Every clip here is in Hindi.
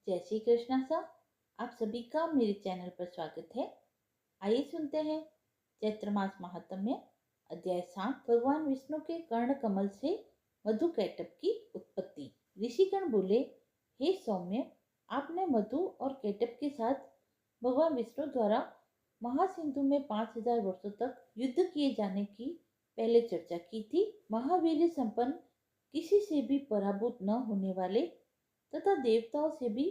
जय श्री कृष्णा सा। आप सभी का मेरे चैनल पर स्वागत है। आइए सुनते हैं चैत्र मास महात्म्य अध्याय 7। भगवान विष्णु के कर्ण कमल से मधु कैटभ की उत्पत्ति। ऋषिगण बोले, हे सौम्य, आपने मधु और कैटभ के साथ भगवान विष्णु द्वारा महासिंधु में 5000 वर्षों तक युद्ध किए जाने की पहले चर्चा की थी। महावीर संपन्न, किसी से भी पराभूत न होने वाले तथा देवताओं से भी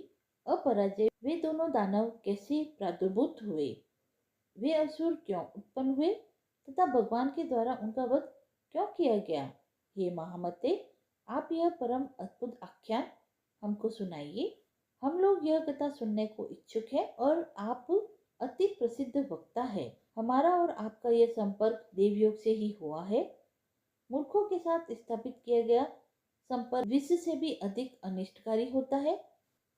अपराजय वे दोनों दानव कैसे प्रादुर्भूत हुए, वे असुर क्यों उत्पन्न हुए तथा भगवान के द्वारा उनका वध क्यों किया गया। हे महामते, आप यह परम अद्भुत आख्यान हमको सुनाइए। हम लोग यह कथा सुनने को इच्छुक है और आप अति प्रसिद्ध वक्ता है। हमारा और आपका यह संपर्क देवयोग से ही हुआ है। मूर्खों के साथ स्थापित किया गया संपर्क विष से भी अधिक अनिष्टकारी होता है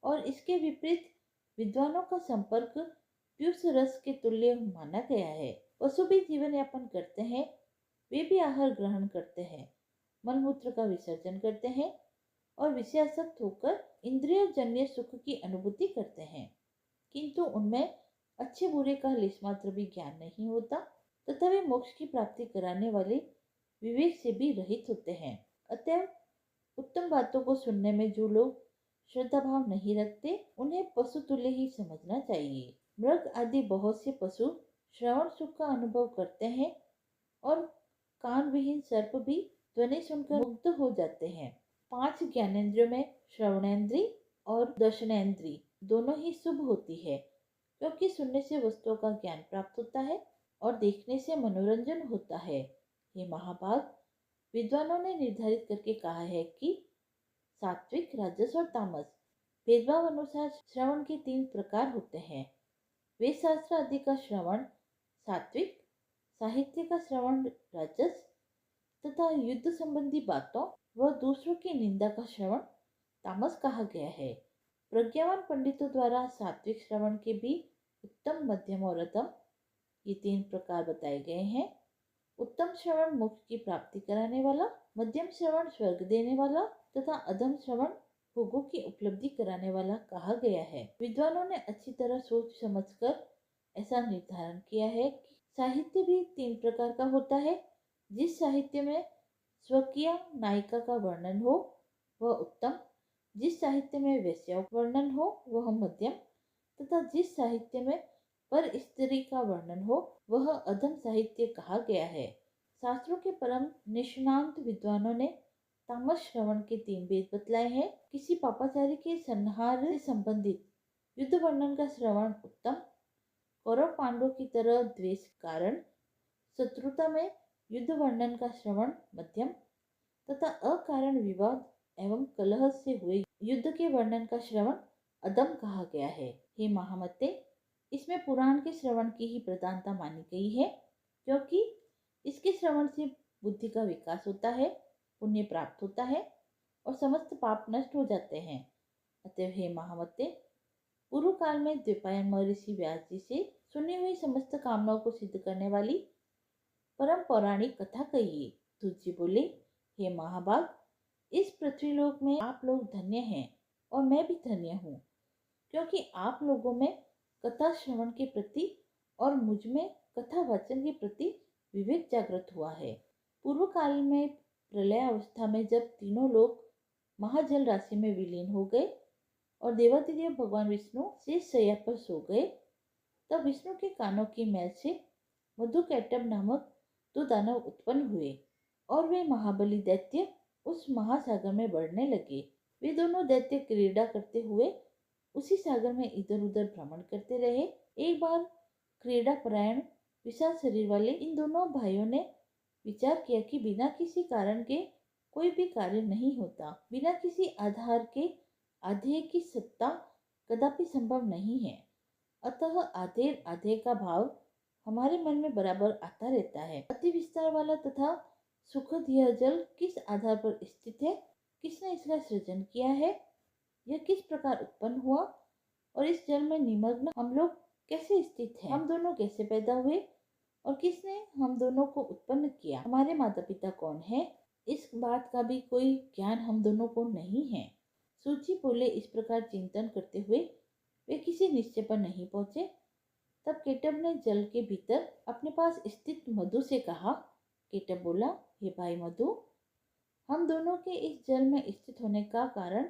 और इसके विपरीत विद्वानों का संपर्क पीयूष रस के तुल्य माना गया है। पशु भी जीवन यापन करते हैं, वे भी आहार ग्रहण करते हैं, मलमूत्र का विसर्जन करते हैं और विषयासक्त होकर इंद्रिय जन्य सुख की अनुभूति करते हैं, किंतु उनमें अच्छे बुरे का लेशमात्र भी ज्ञान नहीं होता तथा वे मोक्ष की प्राप्ति कराने वाले विवेक से भी रहित होते हैं। अतः उत्तम बातों को सुनने में जो लोग श्रद्धा भाव नहीं रखते, उन्हें पशु तुल्य ही समझना चाहिए। मृग आदि बहुत से पशु श्रवण सुख का अनुभव करते हैं और कान विहीन सर्प भी ध्वनि सुनकर मुग्ध हो जाते हैं। 5 ज्ञानेंद्रियों में श्रवणेन्द्रिय और दर्शनेन्द्रिय दोनों ही शुभ होती है, क्योंकि सुनने से वस्तुओं का ज्ञान प्राप्त होता है और देखने से मनोरंजन होता है। ये महाभाग विद्वानों ने निर्धारित करके कहा है कि सात्विक, राजस और तामस भेदभाव अनुसार श्रवण के 3 प्रकार होते हैं। वेद शास्त्र आदि का श्रवण सात्विक, साहित्य का श्रवण राजस तथा युद्ध संबंधी बातों व दूसरों की निंदा का श्रवण तामस कहा गया है। प्रज्ञावान पंडितों द्वारा सात्विक श्रवण के भी उत्तम, मध्यम और अधम ये 3 प्रकार बताए गए हैं। उत्तम श्रवण मोक्ष की प्राप्ति कराने वाला, मध्यम श्रवण स्वर्ग देने वाला तथा अधम श्रवण भोगों की उपलब्धि कराने वाला कहा गया है। विद्वानों ने अच्छी तरह सोच समझकर ऐसा निर्धारण किया है कि साहित्य भी 3 प्रकार का होता है। जिस साहित्य में स्वकीय नायिका का वर्णन हो वह उत्तम, जिस साहित्य में वेश्याओं का वर्णन हो वह मध्यम तथा जिस साहित्य में पर स्त्री का वर्णन हो वह अधम साहित्य कहा गया है। शास्त्रों के परम निष्णांत विद्वानों ने तामस श्रवण के 3 भेद बतलाए हैं। किसी पापाचारी के संहार से संबंधित युद्ध वर्णन का श्रवण उत्तम, कौरव पांडवों की तरह द्वेष कारण शत्रुता में युद्ध वर्णन का श्रवण मध्यम तथा अकारण विवाद एवं कलह से हुए युद्ध के वर्णन का श्रवण अधम कहा गया है। हे महामते, इसमें पुराण के श्रवण की ही प्रधानता मानी गई है, क्योंकि इसके श्रवण से बुद्धि का विकास होता है, पुण्य प्राप्त होता है और समस्त पाप नष्ट हो जाते हैं। अतः हे महामते, पूर्व काल में द्वैपायन महर्षि व्यास जी से सुनी हुई समस्त कामनाओं को सिद्ध करने वाली परम पौराणिक कथा कहिए। तुलसी बोले, हे महाभाग, इस पृथ्वीलोक में आप लोग धन्य हैं और मैं भी धन्य हूँ, क्योंकि आप लोगों में कथा श्रवण के प्रति और मुझ में कथा वाचन के प्रति विवेक जागृत हुआ है। पूर्व काल में प्रलय अवस्था में जब तीनों लोग महाजल राशि में विलीन हो गए और देवादिदेव भगवान विष्णु शेष शैया पर सो गए, तब विष्णु के कानों की मैल से मधु कैटभ नामक 2 दानव उत्पन्न हुए और वे महाबली दैत्य उस महासागर में बढ़ने लगे। वे दोनों दैत्य क्रीड़ा करते हुए उसी सागर में इधर उधर भ्रमण करते रहे। एक बार क्रीड़ा परायण विशाल शरीर वाले इन दोनों भाइयों ने विचार किया कि बिना किसी कारण के कोई भी कार्य नहीं होता, बिना किसी आधार के आधेय की सत्ता कदापि संभव नहीं है। अतः आधेय आधेय का भाव हमारे मन में बराबर आता रहता है। अति विस्तार वाला तथा सुखद यह जल किस आधार पर स्थित है, किसने इसका सृजन किया है, यह किस प्रकार उत्पन्न हुआ और इस जल में निमग्न हम लोग कैसे स्थित हैं, हम दोनों कैसे पैदा हुए और किसने हम दोनों को उत्पन्न किया, हमारे माता पिता कौन है, इस बात का भी कोई ज्ञान हम दोनों को नहीं है। सूची बोले। इस प्रकार चिंतन करते हुए वे किसी निश्चय पर नहीं पहुंचे। तब केटब ने जल के भीतर अपने पास स्थित मधु से कहा। केटब बोला, हे भाई मधु, हम दोनों के इस जल में स्थित होने का कारण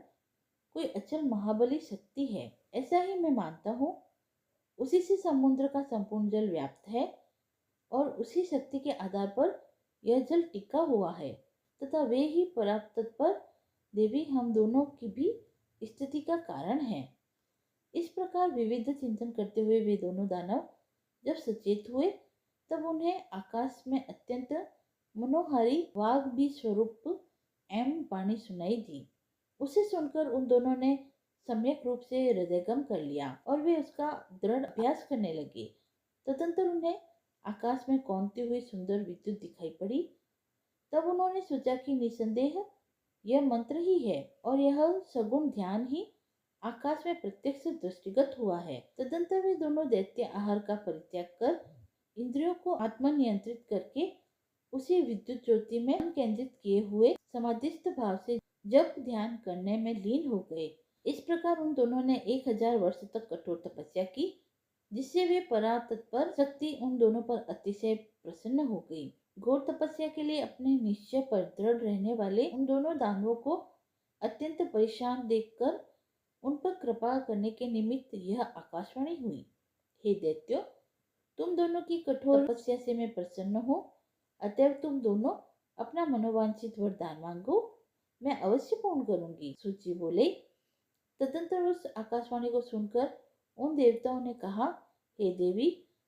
कोई अचल महाबली शक्ति है, ऐसा ही मैं मानता हूँ। उसी से समुद्र का संपूर्ण जल व्याप्त है और उसी शक्ति के आधार पर यह जल टिका हुआ है तथा वे ही परात्पर तत्पर देवी हम दोनों की भी स्थिति का कारण है। इस प्रकार विविध चिंतन करते हुए वे दोनों दानव जब सचेत हुए तब उन्हें आकाश में अत्यंत मनोहारी वाग्भी स्वरूप एवं वाणी सुनाई दी। उसे सुनकर उन दोनों ने सम्यक रूप से हृदयगम कर लिया और वे उसका दृढ़ अभ्यास करने लगे। तदंतर उन्हें आकाश में कौंधती हुई सुंदर विद्युत दिखाई पड़ी। तब उन्होंने सोचा कि निसंदेह यह मंत्र ही है और यह सगुण ध्यान ही आकाश में प्रत्यक्ष दृष्टिगत हुआ है। तदंतर वे दोनों दैत्य आहार का परित्याग कर इंद्रियों को आत्मनियंत्रित करके उसी विद्युत ज्योति में केंद्रित किए हुए समाधिस्थ भाव से जप ध्यान करने में लीन हो गए। इस प्रकार उन दोनों ने 1000 वर्ष तक कठोर तपस्या की, जिससे वे परात्पर शक्ति उन दोनों पर अतिशय प्रसन्न हो गई। घोर तपस्या के लिए अपने निश्चय पर दृढ़ रहने वाले उन दोनों दानवों को अत्यंत परेशान देखकर उन पर कृपा करने के निमित्त यह आकाशवाणी हुई। हे दैत्यो, तुम दोनों की कठोर तपस्या से मैं प्रसन्न हूँ, अतएव तुम दोनों अपना मनोवांछित वरदान मांगो, मैं अवश्य पूर्ण करूंगी। सूची बोले। तदंतर उस आकाशवाणी को सुनकर उन देवताओं ने कहा, हे देवी,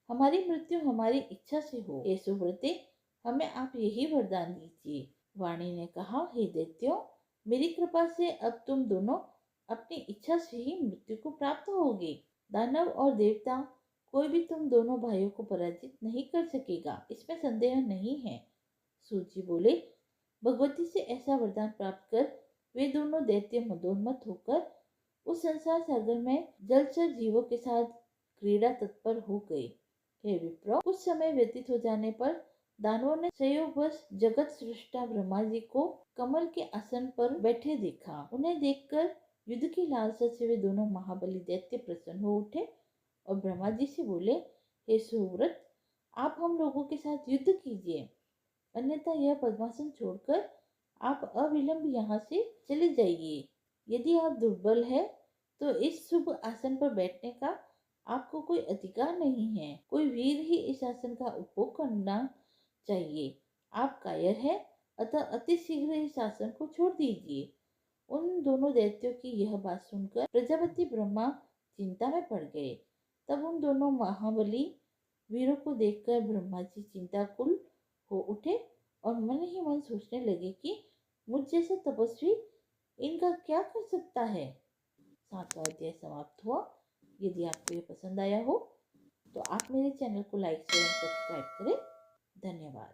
हमारी मृत्यु हमारी इच्छा से हो। हे सुव्रते, हमें आप यही वरदान दीजिए। वाणी ने कहा, हे दैत्यों, मेरी कृपा से अब तुम दोनों अपनी इच्छा से ही मृत्यु को प्राप्त होगे। दानव और देवता कोई भी तुम दोनों भाइयों को पराजित नहीं कर सकेगा, इसमें संदेह नहीं है। सूची बोले। भगवती से ऐसा वरदान प्राप्त कर वे दोनों दैत्य मदोन्मत्त होकर उस संसार सागर में जलचर जीवों के साथ क्रीड़ा तत्पर हो गए। हे विप्र, कुछ समय व्यतीत हो जाने पर दानवों ने संयोगवश जगत सृष्टा ब्रह्मा जी को कमल के आसन पर बैठे देखा। उन्हें देखकर युद्ध की लालसा से वे दोनों महाबली दैत्य प्रसन्न हो उठे और ब्रह्मा जी से बोले, हे सुव्रत, आप हम लोगों के साथ युद्ध कीजिए, अन्यथा यह पद्मासन छोड़कर आप अविलंब यहाँ से चले जाइए। यदि आप दुर्बल है तो इस शुभ आसन पर बैठने का आपको कोई अधिकार नहीं है। कोई वीर ही इस आसन का उपभोग करना चाहिए। आप कायर है, अतः अति शीघ्र इस आसन को छोड़ दीजिए। उन दोनों दैत्यों की यह बात सुनकर प्रजापति ब्रह्मा चिंता में पड़ गए। तब उन दोनों महाबली वीरों को देखकर ब्रह्मा जी चिंताकुल हो उठे और मन ही मन सोचने लगे कि मुझ जैसा तपस्वी इनका क्या कर सकता है। 7वां अध्याय समाप्त हुआ। यदि आपको ये पसंद आया हो तो आप मेरे चैनल को लाइक शेयर और सब्सक्राइब करें। धन्यवाद।